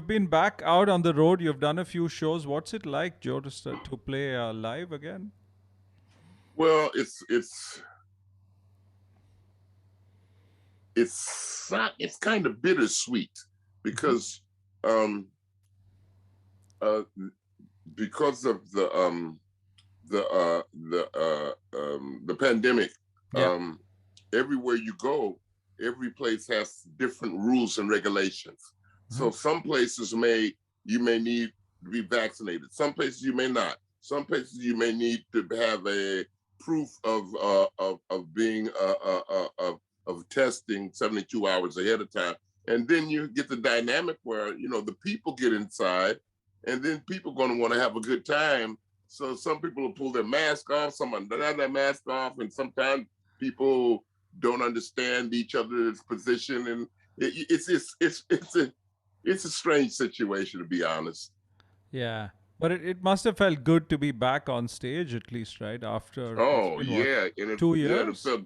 you've been back out on the road. You've done a few shows. What's it like, Joe, to play live again? Well, it's kind of bittersweet because um uh because of the pandemic. Yeah. Everywhere you go, every place has different rules and regulations. Mhm. So some places you may need to be vaccinated. Some places you may not. Some places you may need to have a proof of being of testing 72 hours ahead of time. And then you get the dynamic where the people get inside, and then people going to want to have a good time. So some people will pull their mask off, some don't have their mask off, and sometimes people don't understand each other's position, and it's a strange situation, to be honest. Yeah. But it must have felt good to be back on stage at least, right? After it's Oh been what, yeah, and two it years? felt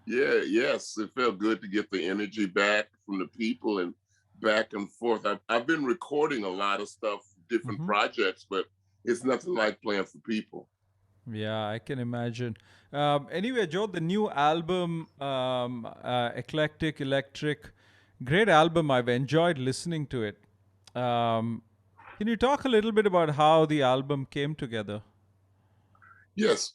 yes, it felt good to get the energy back from the people and back and forth. I've been recording a lot of stuff, different Hmm. projects, but it's nothing like playing for people. Yeah, I can imagine. Anyway, Joe, the new album, Eclectic Electric, great album. I've enjoyed listening to it. Um, can you talk a little bit about how the album came together? Yes,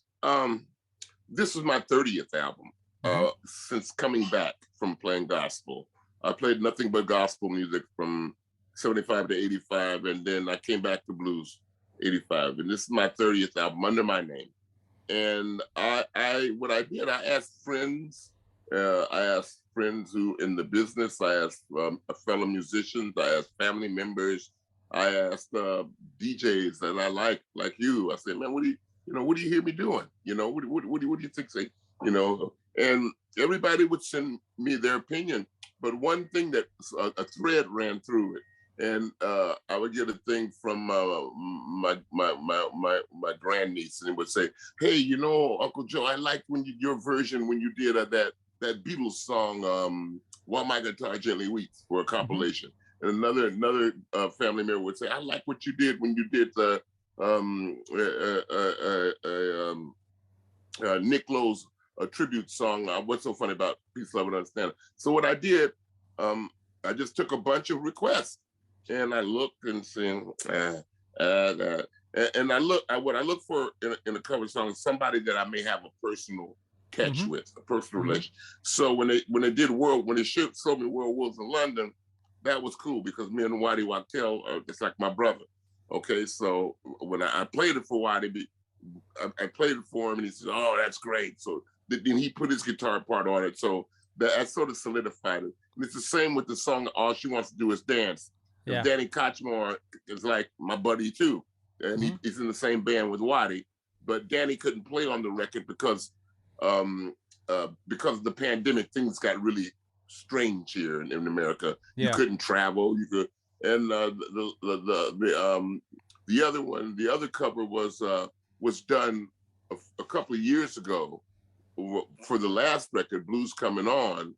this is my 30th album Hmm. since coming back from playing gospel. I played nothing but gospel music from 75 to 85, and then I came back to blues 85. And this is my 30th album under my name. And what I did, I asked friends who in the business, I asked fellow musicians, I asked family members, I asked DJs that I like you. I said, man, what do you hear me doing? What do you think? Say, and everybody would send me their opinion. But one thing that a thread ran through it, and I would get a thing from my grandniece, and it would say, hey, Uncle Joe, I liked your version when you did that Beatles song, While My Guitar Gently Weeps, for a Hmm. compilation. And another family member would say, I like what you did when you did the Nick Lowe's tribute song, What's So Funny About Peace, Love, and Understanding. So what I did, um, I just took a bunch of requests, and I looked and said, and what I look for in a cover song is somebody that I may have a personal catch Hmm. with, a personal Hmm. relation. So when they showed me World Wars in London, that was cool because me and Waddy Wachtel, it's like my brother. Okay, so when I played it for Waddy, I played it for him, and he said, "Oh, that's great." So then he put his guitar part on it, so that sort of solidified it. And it's the same with the song "All She Wants to Do Is Dance," because Yeah. Danny Kochmar is like my buddy too, and Hmm. he's in the same band with Waddy. But Danny couldn't play on the record um, because of the pandemic. Things got really strange here in America. You Yeah. couldn't travel. You could, and the other one, the other cover was done a couple of years ago for the last record, Blues Coming On,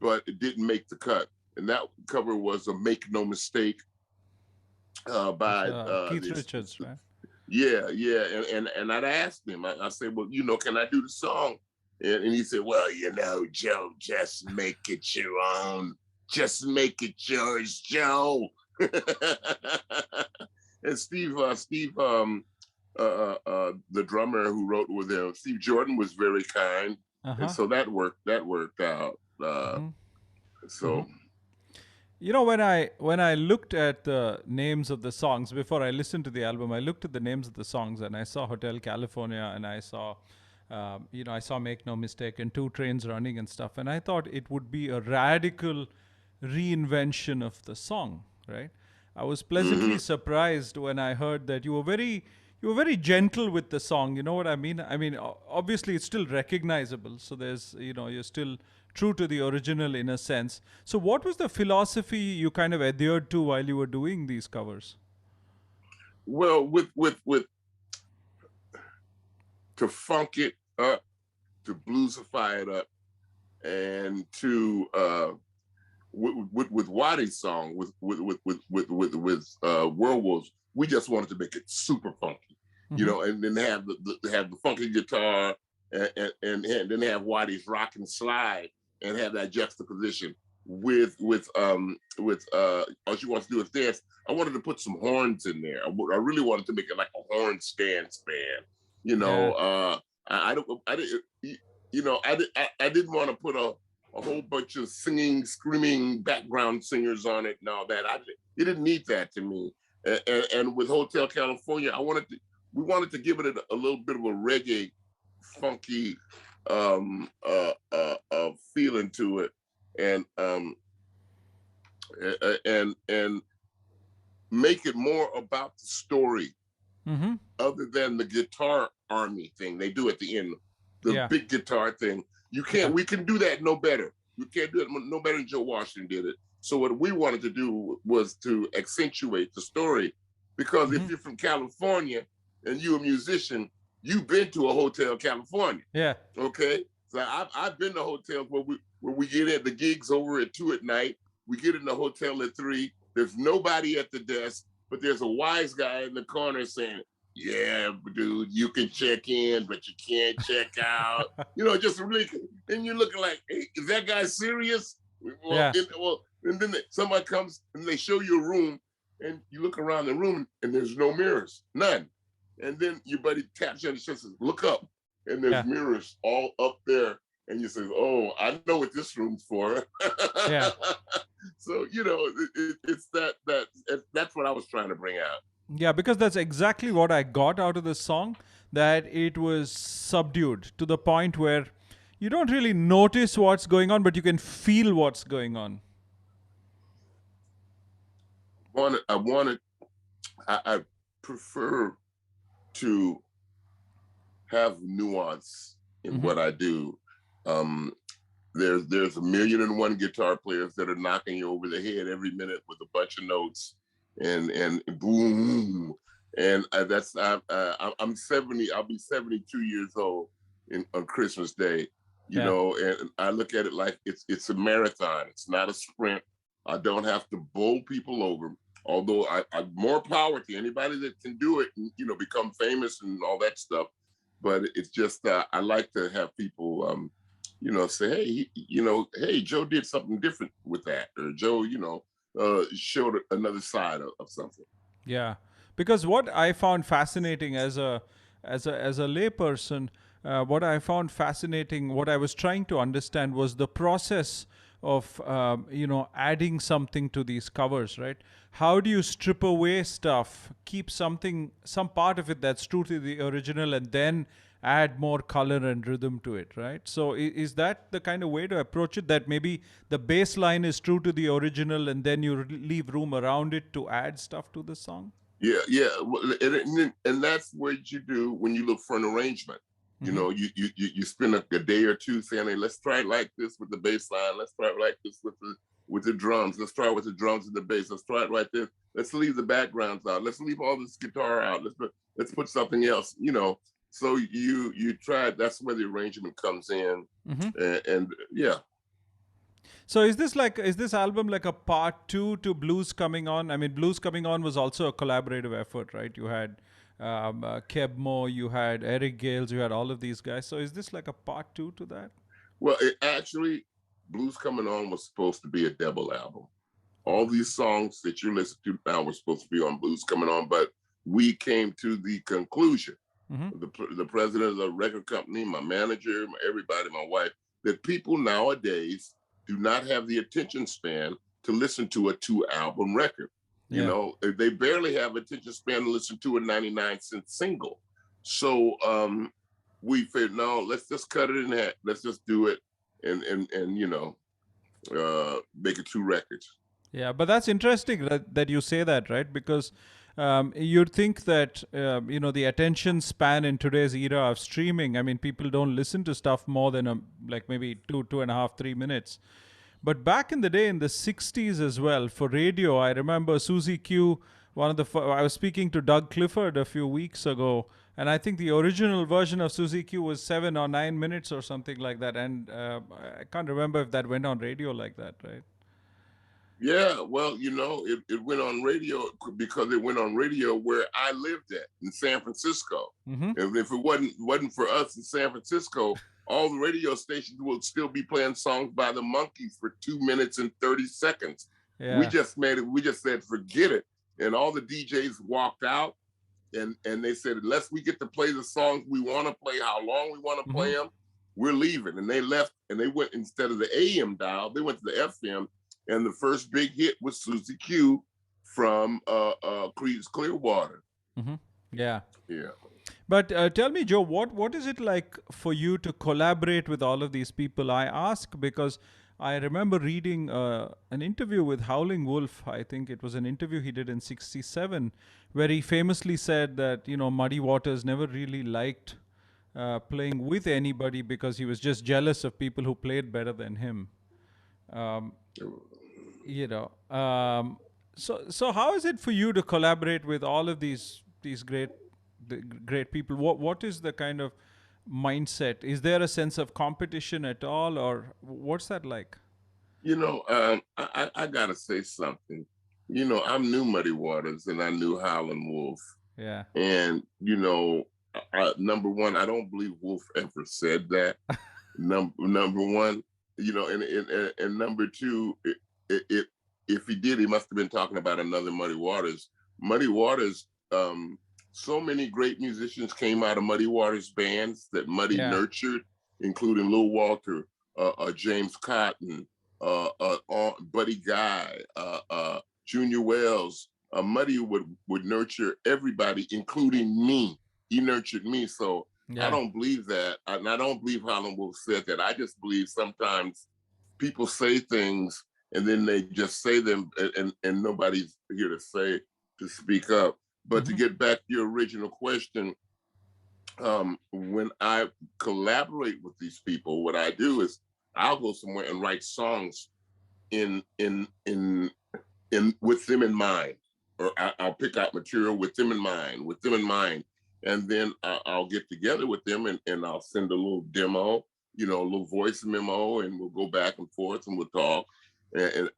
but it didn't make the cut. And that cover was a Make No Mistake It's by Keith Richards, right? yeah. And I'd asked him, I said, well, can I do the song? And he said, well, Joe, just make it your own. Just make it yours, Joe. And the drummer who wrote with him, Steve Jordan, was very kind, Uh and huh. so that worked out. Hmm. Hmm. So You know, when I looked at the names of the songs before I listened to the album, I looked at the names of the songs and I saw Hotel California and I saw, I saw Make No Mistake and Two Trains Running and stuff, and I thought it would be a radical reinvention of the song, right? I was pleasantly mhm. surprised when I heard that you were very gentle with the song. You know what I mean? I mean, obviously it's still recognizable. So there's, you're still true to the original in a sense. So what was the philosophy you kind of adhered to while you were doing these covers? Well, with to funk it up, to bluesify it up, and to with Waddy's song with Werewolves, we just wanted to make it super funky, you know, and then have the funky guitar and then have Waddy's rock and slide and have that juxtaposition with all she wants to do is dance. I wanted to put some horns in there. I really wanted to make it like a horn span, you know. I didn't want to put a whole bunch of singing, screaming background singers on it and all that. It didn't need that to me. And with Hotel California, we wanted to give it a little bit of a reggae, funky feeling to it, and make it more about the story, other than the guitar army thing they do at the end, the big guitar thing. We can do that no better. You can't do it no better than Joe Washington did it. So what we wanted to do was to accentuate the story, because if you're from California and you're a musician, you've been to a Hotel California. Yeah. Okay. So I've been to hotels where we get at the gigs over at 2 at night. We get in the hotel at 3. There's nobody at the desk, but there's a wise guy in the corner saying, "Yeah, dude, you can check in, but you can't check out." You know, just really, and you're looking like, "Hey, is that guy serious?" Well, and then somebody comes and they show you a room, and you look around the room and there's no mirrors, none. And then your buddy taps you on the shoulder and says, "Look up," and there's mirrors all up there, and you say, "Oh, I know what this room's for." Yeah. So you know, it's that's what I was trying to bring out. Yeah, because that's exactly what I got out of the song, that it was subdued to the point where you don't really notice what's going on, but you can feel what's going on. I prefer to have nuance in what I do. There's 1,000,001 guitar players that are knocking you over the head every minute with a bunch of notes and boom, and I'm 70. I'll be 72 years old on Christmas Day. You know, and I look at it like it's a marathon. It's not a sprint. I don't have to bowl people over. Although I more power to anybody that can do it and, you know, become famous and all that stuff. But it's just I like to have people, you know, say, "Hey, hey, Joe did something different with that," or "Joe, showed another side of something." Yeah, because what I found fascinating as a layperson, what I found fascinating, what I was trying to understand was the process of adding something to these covers, right? How do you strip away stuff, keep some part of it that's true to the original, and then add more color and rhythm to it, right? So is that the kind of way to approach it, that maybe the bass line is true to the original and then you leave room around it to add stuff to the song? Yeah. And that's what you do when you look for an arrangement. You know, you spend a day or two saying, "Hey, let's try it like this with the bass line. Let's try it like this with the drums. Let's try it with the drums and the bass. Let's try it right there. Let's leave the backgrounds out. Let's leave all this guitar out. Let's put something else." You know, so you try. That's where the arrangement comes in, and yeah. So is this album like a part 2 to Blues Coming On? I mean, Blues Coming On was also a collaborative effort, right? You had Kebmo, you had Eric Gales, you had all of these guys. So is this like a part 2 to that? Well, actually, Blues Coming On was supposed to be a double album. All these songs that you listen to now were supposed to be on Blues Coming On, but we came to the conclusion, the president of the record company, my manager, everybody, my wife, that people nowadays do not have the attention span to listen to a 2-album record. You know, they barely have attention span to listen to a 99-cent single. So we figured, no, let's just cut it in half. Let's just do it and make it 2 records. Yeah, but that's interesting that you say that, right? Because you'd think that, the attention span in today's era of streaming, I mean, people don't listen to stuff more than like maybe 2.5, 3 minutes. But back in the day, in the 60s as well, for radio, I remember Susie Q, I was speaking to Doug Clifford a few weeks ago, and I think the original version of Susie Q was 7 or 9 minutes or something like that. And I can't remember if that went on radio like that, right? Yeah, well, it went on radio because it went on radio where I lived at in San Francisco. Mm-hmm. And if it wasn't for us in San Francisco, all the radio stations would still be playing songs by the Monkees for 2 minutes and 30 seconds. We Yeah. just made it. We just said, forget it. And all the DJs walked out and they said, unless we get to play the songs we want to play, how long we want to Mm-hmm. play them, we're leaving. And they left and they went, instead of the AM dial, they went to the FM. And the first big hit was Susie Q from Creedence Clearwater. Mm-hmm. Yeah. Yeah. But tell me, Joe, what is it like for you to collaborate with all of these people? I ask because I remember reading an interview with Howling Wolf. I think it was an interview he did in '67, where he famously said that Muddy Waters never really liked playing with anybody because he was just jealous of people who played better than him. Um, you know, so how is it for you to collaborate with all of these great people? What is the kind of mindset? Is there a sense of competition at all, or what's that like? I gotta say something. I knew Muddy Waters and I knew Howlin' Wolf. Yeah. And number one, I don't believe Wolf ever said that. Number one, and number two, if he did, he must have been talking about another Muddy Waters. Muddy Waters, so many great musicians came out of Muddy Waters bands that Muddy nurtured, including Lil Walter, James Cotton, Buddy Guy, Junior Wells. Muddy would nurture everybody, including me. He nurtured me, so I don't believe that. And I don't believe Howlin' Wolf said that. I just believe sometimes people say things and then they just say them and nobody's here to speak up. But to get back to your original question, when I collaborate with these people, what I do is I'll go somewhere and write songs in with them in mind, or I'll pick out material with them in mind, and then I'll get together with them and I'll send a little demo, a little voice memo, and we'll go back and forth and we'll talk,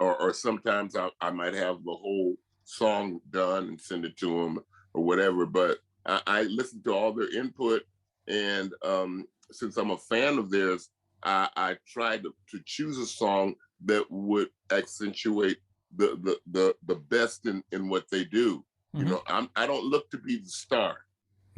or sometimes I might have the whole song done and send it to them or whatever. But I listen to all their input, and since I'm a fan of theirs, I tried to choose a song that would accentuate the best in what they do. I don't look to be the star.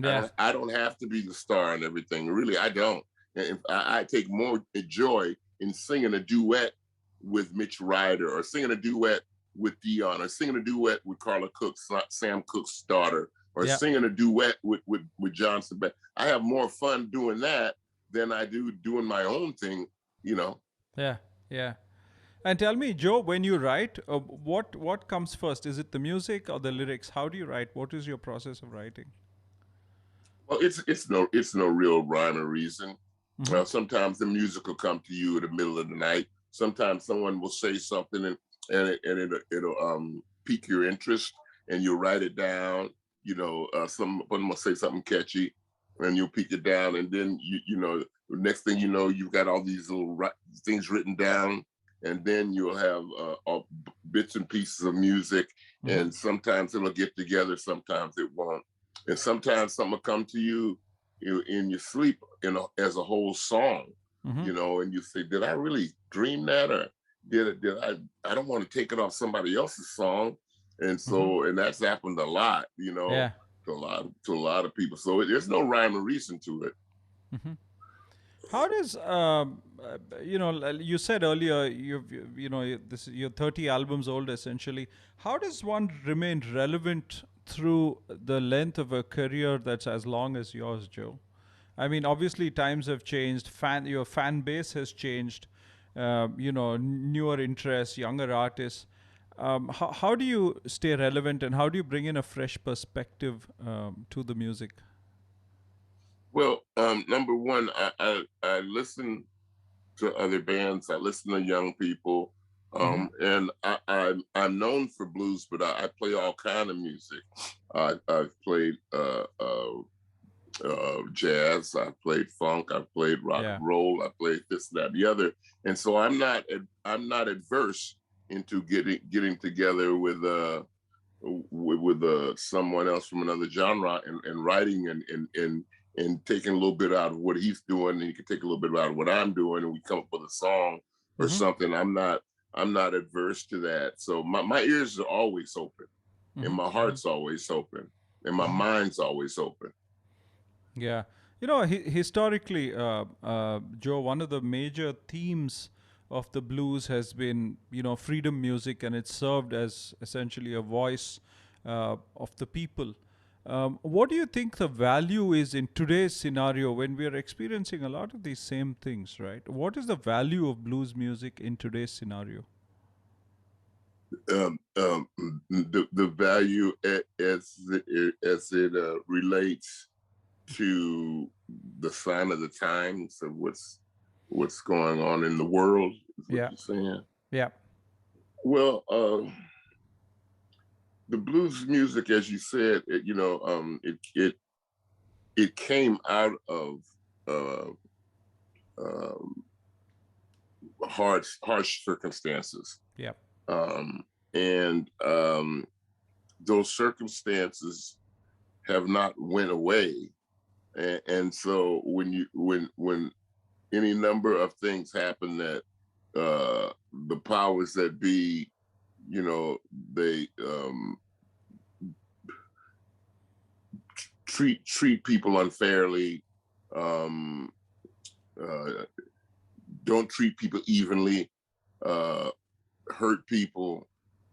Yeah. I don't have to be the star and everything. Really, I don't. And I take more joy in singing a duet with Mitch Ryder, or singing a duet with Dion, or singing a duet with Carla Cook, Sam Cooke's daughter, or singing a duet with John Sebastian. I have more fun doing that than I do doing my own thing, Yeah, yeah. And tell me, Joe, when you write, what comes first? Is it the music or the lyrics? How do you write? What is your process of writing? Well, it's no real rhyme or reason. Sometimes the music will come to you in the middle of the night. Sometimes someone will say something and it'll pique your interest, and you'll write it down. Someone will say something catchy, and you'll pick it down, and then the next thing you know, you've got all these little things written down, and then you'll have bits and pieces of music, and sometimes it'll get together, sometimes it won't, and sometimes something will come to you in your sleep, as a whole song, and you say, did I really dream that, or did I don't want to take it off somebody else's song, and so and that's happened a lot, to a lot of people. So there's no rhyme or reason to it. How does you said earlier you're 30 albums old essentially. How does one remain relevant through the length of a career that's as long as yours, Joe? I mean, obviously times have changed. Your fan base has changed. Newer interests, younger artists. How do you stay relevant, and how do you bring in a fresh perspective to the music? Well, number one, I listen to other bands. I listen to young people, and I'm known for blues, but I play all kind of music. I've played jazz. I've played funk. I've played rock and roll. I played this, that, the other, and so I'm not adverse into getting together with someone else from another genre and writing and taking a little bit out of what he's doing, and he can take a little bit out of what I'm doing, and we come up with a song or something. I'm not adverse to that. So my ears are always open, and my heart's always open, and my mind's always open. Yeah. Historically, Joe, one of the major themes of the blues has been, freedom music, and it's served as essentially a voice of the people. What do you think the value is in today's scenario when we are experiencing a lot of these same things, right? What is the value of blues music in today's scenario? The value as it relates to the sign of the times of what's going on in the world, is what you're saying? Yeah. Well, the blues music, as you said, it came out of harsh circumstances. Yeah. And those circumstances have not went away. And so when any number of things happen that the powers that be, they treat people unfairly, don't treat people evenly, hurt people,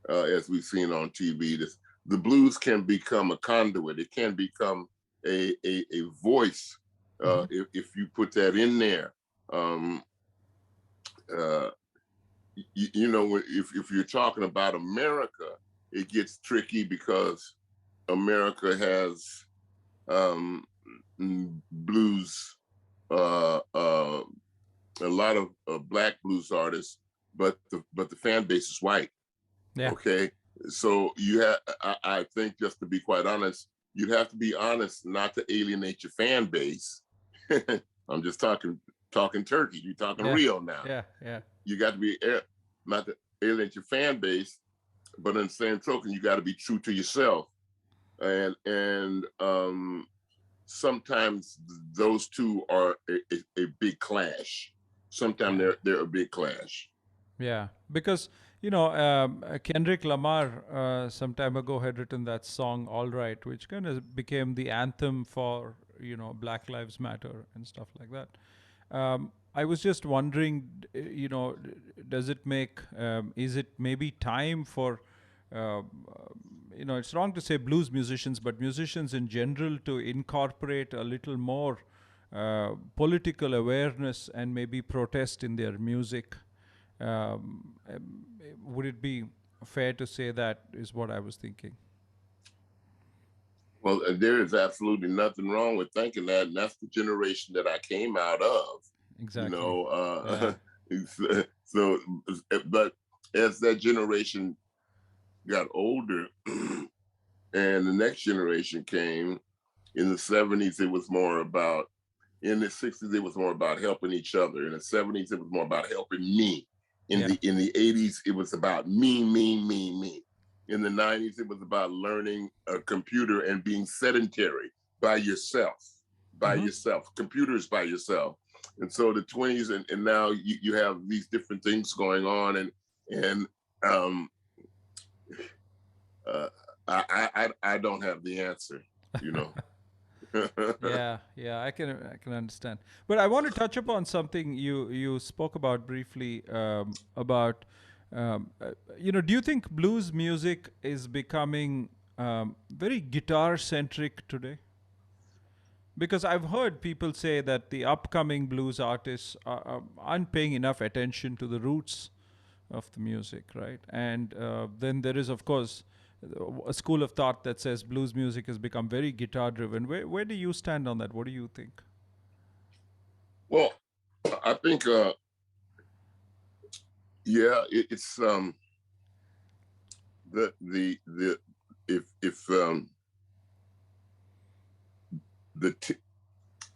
as we've seen on TV. The blues can become a conduit. It can become a voice if you put that in there. If you're talking about America, it gets tricky because America has blues, a lot of black blues artists, but the fan base is white. Yeah. Okay, so I think, just to be quite honest, you'd have to be honest not to alienate your fan base. I'm just talking turkey. You're talking real now. Yeah. You got to be not to alienate your fan base, but in the same token, you got to be true to yourself. And sometimes those two are a big clash. Sometimes they're a big clash. Yeah, because Kendrick Lamar some time ago had written that song "All Right," which kind of became the anthem for Black Lives Matter and stuff like that. I was just wondering, does it make is it maybe time for it's wrong to say blues musicians, but musicians in general to incorporate a little more political awareness and maybe protest in their music? Would it be fair to say that is what I was thinking? Well, there is absolutely nothing wrong with thinking that, and that's the generation that I came out of. Exactly. So, but as that generation got older and the next generation came, in the 70s, it was more about, in the 60s, it was more about helping each other. In the 70s, it was more about helping me. In the 80s, it was about me. In the 90s, it was about learning a computer and being sedentary by yourself, computers by yourself. And so the 20s and now you have these different things going on, and I don't have the answer, Yeah, I can understand. But I want to touch upon something you spoke about briefly about do you think blues music is becoming very guitar centric today? Because I've heard people say that the upcoming blues artists aren't paying enough attention to the roots of the music, right? And then there is, of course, a school of thought that says blues music has become very guitar driven. Where do you stand on that? What do you think? Well, I think it's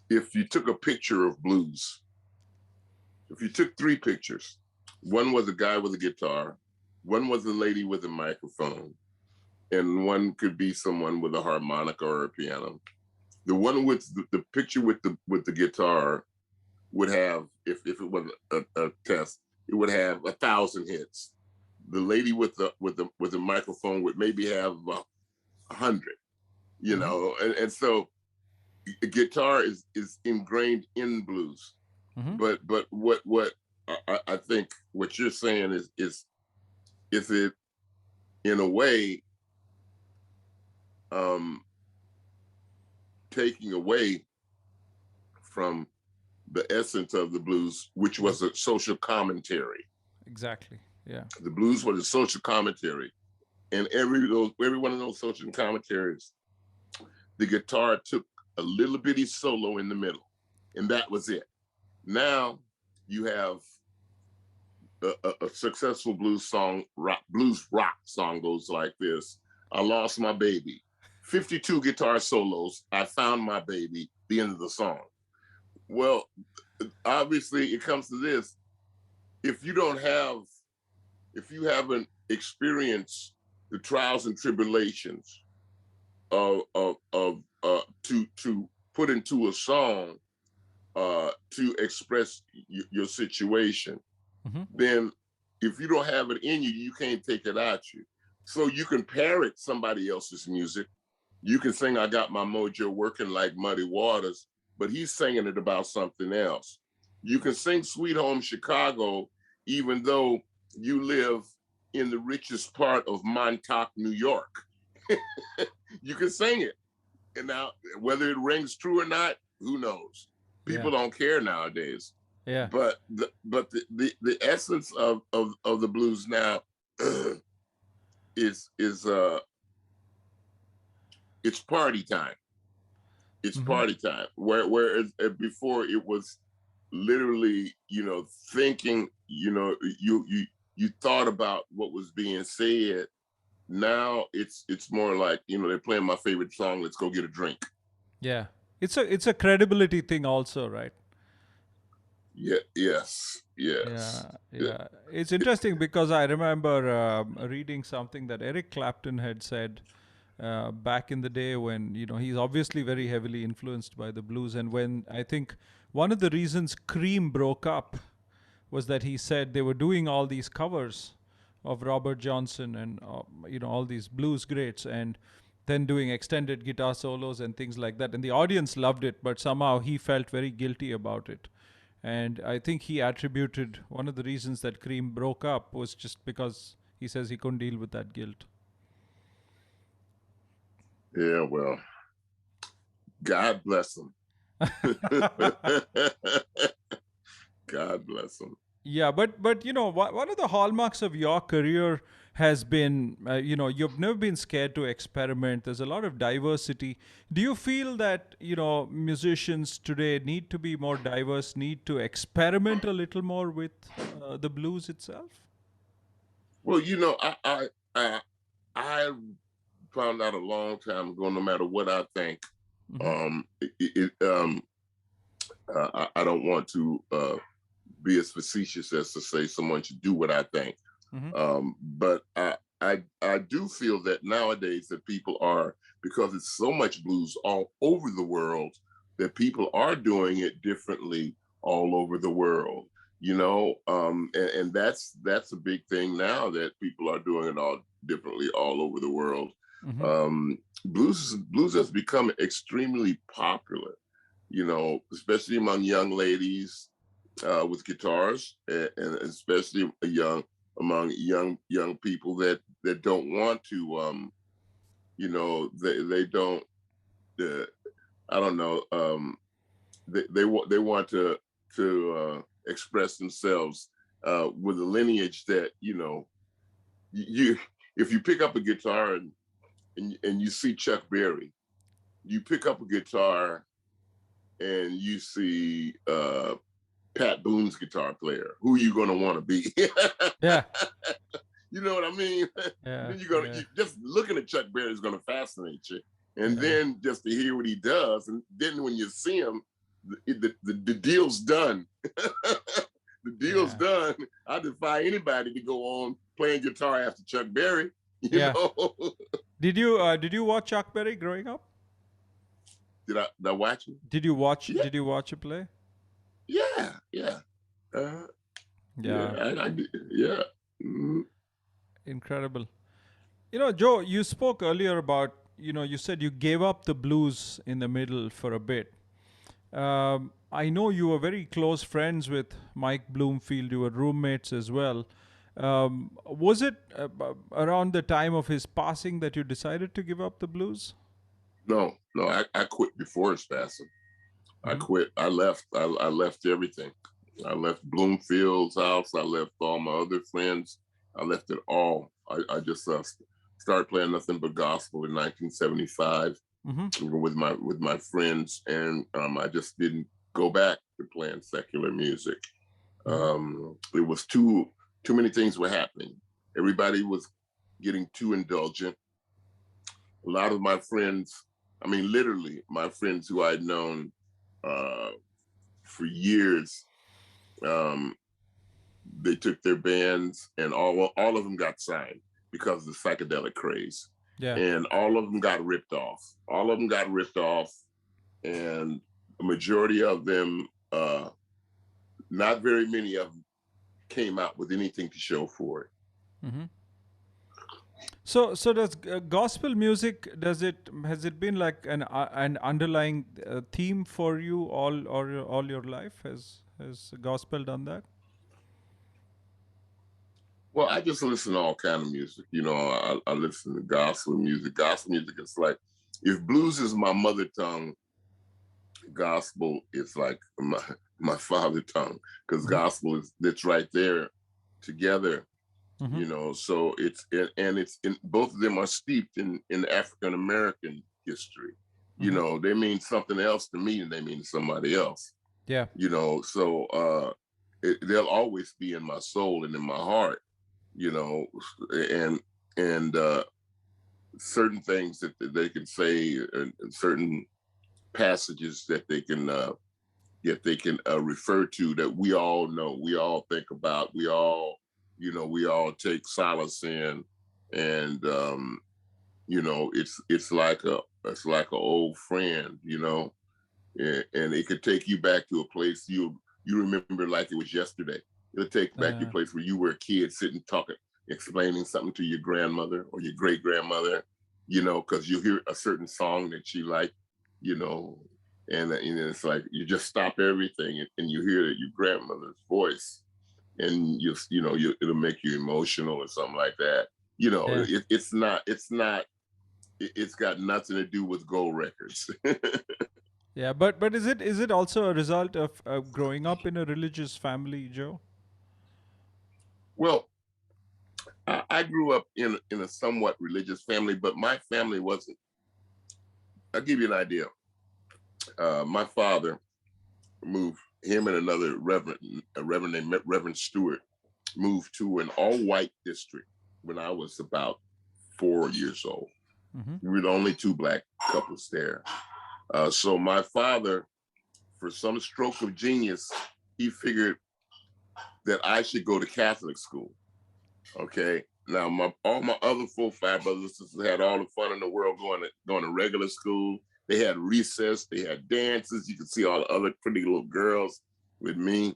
if you took a picture of blues, if you took three pictures, one was a guy with a guitar, One was a lady with a microphone, and one could be someone with a harmonica or a piano. The one with the picture with the guitar would have, if it was a test, it would have 1,000 hits. The lady with the microphone would maybe have 100, you know, and so guitar is ingrained in blues. But what I think what you're saying is it in a way taking away from the essence of the blues, which was a social commentary. Exactly. Yeah. The blues was a social commentary, and every one of those social commentaries, the guitar took a little bitty solo in the middle, and that was it. Now you have a successful blues rock song goes like this: I lost my baby, 52 guitar solos, I found my baby, the end of the song. Well, obviously it comes to this: if you haven't experienced the trials and tribulations to put into a song to express your situation, then if you don't have it in you, you can't take it out you. So you can parrot somebody else's music. You can sing, I got my mojo working like muddy waters, but he's singing it about something else. You can sing Sweet Home Chicago, even though you live in the richest part of Montauk, New York. You can sing it. And now, whether it rings true or not, who knows? People don't care nowadays. Yeah. But the essence of the blues now is it's party time. It's party time. Whereas before it was literally, you know, thinking, you know, you thought about what was being said. Now it's more like, you know, they're playing my favorite song, let's go get a drink. Yeah. It's a credibility thing also, right? Yeah, yes. Yeah. It's interesting because I remember reading something that Eric Clapton had said back in the day when, you know, he's obviously very heavily influenced by the blues. And when I think one of the reasons Cream broke up was that he said they were doing all these covers of Robert Johnson and, you know, all these blues greats, and then doing extended guitar solos and things like that. And the audience loved it, but somehow he felt very guilty about it. And I think he attributed one of the reasons that Cream broke up was just because he says he couldn't deal with that guilt. Yeah, well, God bless him. God bless him. Yeah, but you know, one of the hallmarks of your career has been, you know, you've never been scared to experiment. There's a lot of diversity. Do you feel that, you know, musicians today need to be more diverse, need to experiment a little more with the blues itself? Well, you know, I found out a long time ago, no matter what I think, I don't want to be as facetious as to say someone should do what I think. But I do feel that nowadays that people are, because it's so much blues all over the world, that people are doing it differently all over the world, you know, and that's a big thing now, that people are doing it all differently all over the world. Blues has become extremely popular, you know, especially among young ladies with guitars, and especially among young people that don't want to, you know, they don't, I don't know, they want to express themselves with a lineage that, you know, if you pick up a guitar and you see Chuck Berry, you pick up a guitar and you see Pat Boone's guitar player, who you gonna want to be? Yeah. You know what I mean? Yeah. Then you just looking at Chuck Berry is gonna fascinate you, and then just to hear what he does, and then when you see him, the deal's done. The the deal's done. I defy anybody to go on playing guitar after Chuck Berry. You know. Did you watch Chuck Berry growing up? Did I watch him? Did you watch it play? Yeah. Yeah. I did. Yeah. Mm-hmm. Incredible. Joe, you spoke earlier about, you said you gave up the blues in the middle for a bit. I know you were very close friends with Mike Bloomfield. You were roommates as well. Was it around the time of his passing that you decided to give up the blues? No, I quit before his passing. I quit. I left. I left everything. I left Bloomfield's house. I left all my other friends. I left it all. I just started playing nothing but gospel in 1975 with my friends, and I just didn't go back to playing secular music. It was too many things were happening. Everybody was getting too indulgent. A lot of my friends, I mean, literally my friends who I'd known for years, they took their bands and all of them got signed because of the psychedelic craze. Yeah. And all of them got ripped off. And a majority of them, not very many of them came out with anything to show for it. Mm-hmm. So does gospel music, has it been like an underlying theme for you all your life? Has gospel done that? Well, I just listen to all kind of music. I listen to gospel music. Gospel music is like, if blues is my mother tongue, gospel is like my father tongue, because gospel it's right there together. So it's both of them are steeped in African American history. They mean something else to me than they mean to somebody else. Yeah. So they'll always be in my soul and in my heart. And certain things that they can say, and certain passages that they can refer to, that we all know, we all think about, we all take solace in, and it's like an old friend, and it could take you back to a place you remember like it was yesterday. It'll take you back to a place where you were a kid sitting talking, explaining something to your grandmother or your great grandmother, because you hear a certain song that you like, and it's like you just stop everything and you hear your grandmother's voice. And it'll make you emotional or something like that. It's got nothing to do with gold records. Yeah, but is it also a result of growing up in a religious family, Joe? Well, I grew up in a somewhat religious family, but my family wasn't. I'll give you an idea. My father moved. Him and another reverend named Reverend Stewart moved to an all-white district when I was about 4 years old. We were the only two Black couples there. So my father, for some stroke of genius, he figured that I should go to Catholic school. Okay. Now all my other 4 or 5 brothers and sisters had all the fun in the world going to regular school. They had recess, they had dances. You could see all the other pretty little girls with me.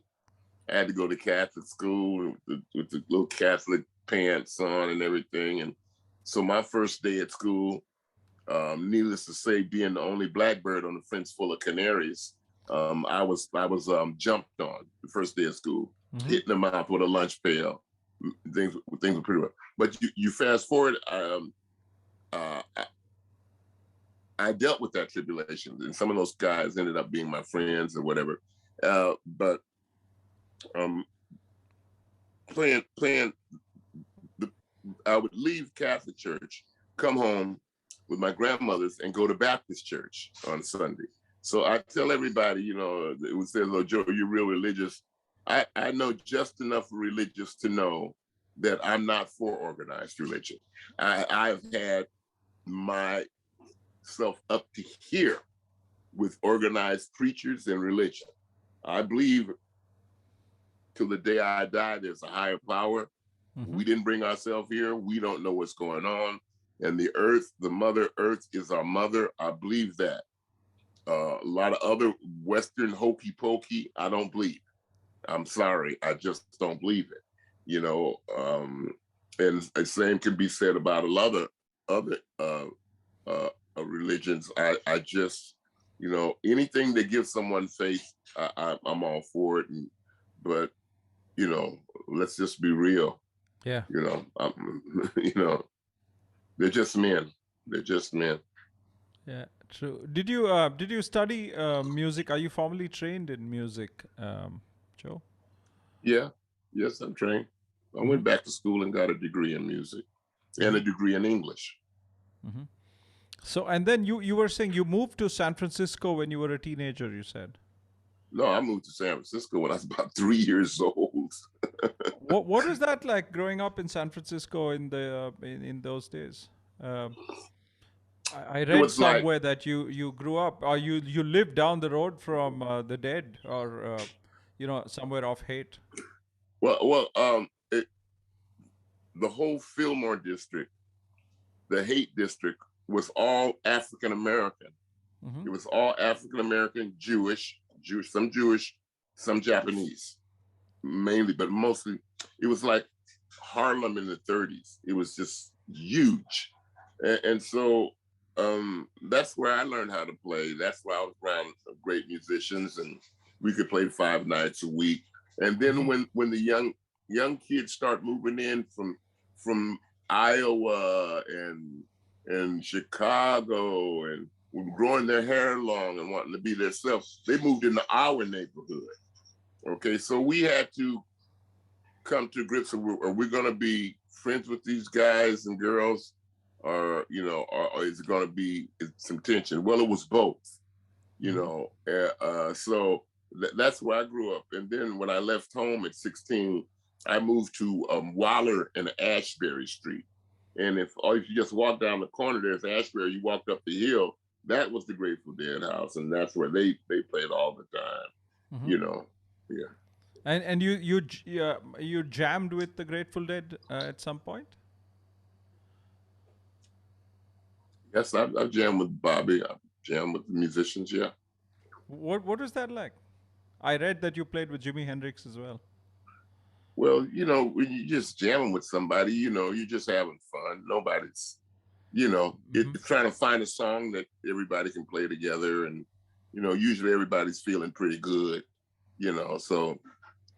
I had to go to Catholic school with the little Catholic pants on and everything. And so my first day at school, needless to say, being the only blackbird on a fence full of canaries, I was jumped on the first day of school, hitting them out with a lunch pail. Things were pretty well. But you fast forward, I dealt with that tribulation, and some of those guys ended up being my friends or whatever. But I would leave Catholic church, come home with my grandmothers, and go to Baptist church on Sunday. So I tell everybody, it would say, "Oh, Joe, you're real religious." I know just enough religious to know that I'm not for organized religion. I've had myself up to here with organized preachers and religion. I believe till the day I die, there's a higher power. Mm-hmm. We didn't bring ourselves here. We don't know what's going on. And the earth, the mother earth is our mother. I believe that. A lot of other Western hokey pokey, I don't believe. I'm sorry, I just don't believe it. You know, and the same can be said about a lot of other religions. I just, you know, anything that gives someone faith, I'm all for it. But you know, let's just be real. Yeah. You know, you know, they're just men. They're just men. Yeah, true. Did you study music? Are you formally trained in music, Joe? Yeah. Yes, I'm trained. I went back to school and got a degree in music and a degree in English. Mm-hmm. So, and then you were saying you moved to San Francisco when you were a teenager, you said. No, I moved to San Francisco when I was about 3 years old. What was that like growing up in San Francisco in the in those days? I read somewhere that you grew up, or you lived down the road from the Dead, or you know, somewhere off Haight. Well, the whole Fillmore district, the Haight district, was all African American. Mm-hmm. It was all African American, Jewish, some Japanese, mainly, but mostly. It was like Harlem in the 30s. It was just huge, and so that's where I learned how to play. That's where I was around great musicians, and we could play 5 nights a week. And then when the young kids start moving in from Iowa and Chicago and growing their hair long and wanting to be themselves, they moved into our neighborhood. Okay, so we had to come to grips with, are we going to be friends with these guys and girls, or you know, or is it going to be some tension? Well, it was both, you know. So that's where I grew up. And then when I left home at 16, I moved to Waller and Ashbury Street. And if you just walk down the corner, there's Ashbury. You walked up the hill, that was the Grateful Dead house, and that's where they played all the time. You know, yeah. And you jammed with the Grateful Dead at some point? Yes, I've jammed with Bobby. I've jammed with the musicians. Yeah. What was that like? I read that you played with Jimi Hendrix as well. Well, you know, when you just jamming with somebody, you know, you're just having fun. Nobody's, you know, it's trying to find a song that everybody can play together, and you know, usually everybody's feeling pretty good, you know. So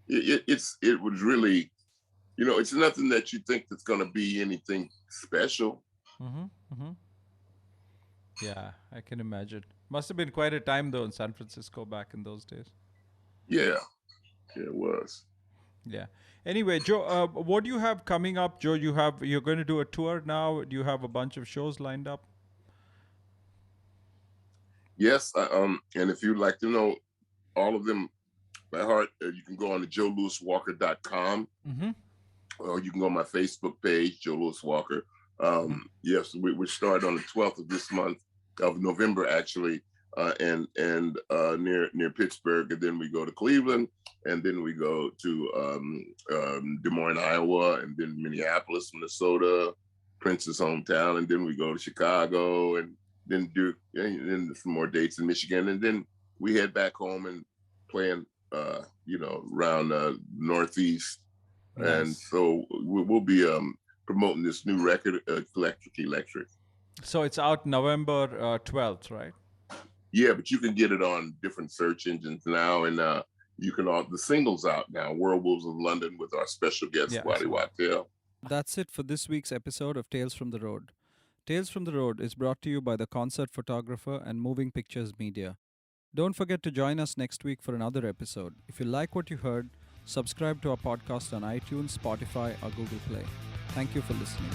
it was really, you know, it's nothing that you think that's going to be anything special. Yeah, I can imagine. Must have been quite a time though in San Francisco back in those days. Yeah, it was. Yeah. Anyway, Joe, what do you have coming up? Joe, you're going to do a tour now. Do you have a bunch of shows lined up? Yes, and if you'd like to know all of them by heart, you can go on to joelewiswalker.com, or you can go on my Facebook page, Joe Louis Walker. Yes, we start on the 12th of this month of November, actually, and near Pittsburgh, and then we go to Cleveland, and then we go to Des Moines, Iowa, and then Minneapolis, Minnesota, Prince's hometown, and then we go to Chicago, and then then some more dates in Michigan, and then we head back home and playing, you know, around Northeast. Nice. And so we'll be promoting this new record, Electric. So it's out November 12th, right? Yeah, but you can get it on different search engines now, and you can the singles out now. Werewolves of London with our special guest, Waddy Wattel. That's it for this week's episode of Tales from the Road. Tales from the Road is brought to you by the concert photographer and Moving Pictures Media. Don't forget to join us next week for another episode. If you like what you heard, subscribe to our podcast on iTunes, Spotify, or Google Play. Thank you for listening.